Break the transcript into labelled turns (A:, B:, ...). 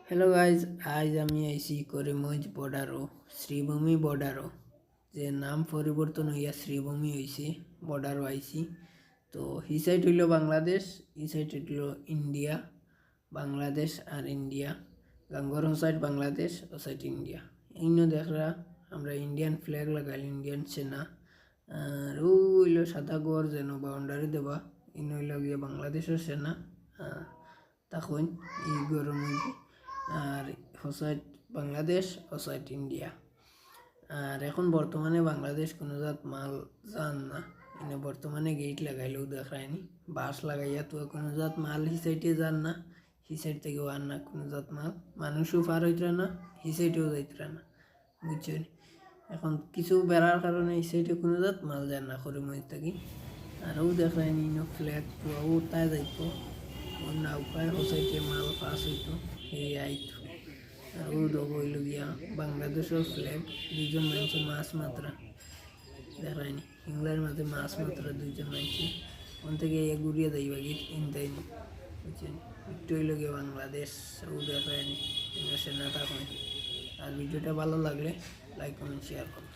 A: Hello guys, আজ আমি আইছি করিমগঞ্জ বর্ডারও শ্রীভূমি বর্ডারও যে নাম পরিবর্তন হইয়া শ্রীভূমি হয়েছে বর্ডারও আইছি। তো ই সাইড হইল বাংলাদেশ, ই সাইড হইল ইন্ডিয়া। বাংলাদেশ আর ইন্ডিয়া, গাঙ্গর ও সাইড বাংলাদেশ ও সাইড ইন্ডিয়া। ইন্য দেখরা আমরা ইন্ডিয়ান ফ্ল্যাগ লাগাইল, ইন্ডিয়ান সেনা। আর ও হইল সাদা গড় যেন বাউন্ডারি দেবা, ইন্য হইল গিয়ে বাংলাদেশের সেনা তখন এই গরম হইবে। আর সাইড বাংলাদেশ ও সাইড ইন্ডিয়া। আর এখন বর্তমানে বাংলাদেশ কোনো জাত মাল যান না, এনে বর্তমানে গেট লাগাইলেও দেখায়নি, বাস লাগাইয়া তো কোনো জাত মাল হি সাইডে যান না, হি সাইড থেকেও আর না কোনো জাত মাল, মানুষও পার হইতরা না, হি সাইডেও যাইতরা না, বুঝছেন। এখন কিছু বেড়ার কারণে এই সাইডে কোনো জাত মাল যান না করিমগঞ্জ থাকি। আরও দেখায়নি ফ্ল্যাগ ও তাই যাইতো নৌকায় ও সাইডে মাল পাস হইতো, এই আইতো। আর ও হইল গিয়া বাংলাদেশের ফ্ল্যাগ, দুইজন মানুষের মাছ মাত্রা দেখায়নি, ইংল্যান্ড মাঝে মাছ মাত্রা দুইজন মানুষ ওখান থেকে ঘুরিয়ে যাইবা গিয়ে ইনতাই বুঝছেন। একটু হইল গিয়ে বাংলাদেশ ও দেখায়নি, সেনা থাকেন। আর ভিডিওটা ভালো লাগলে লাইক কমেন্ট শেয়ার করুন।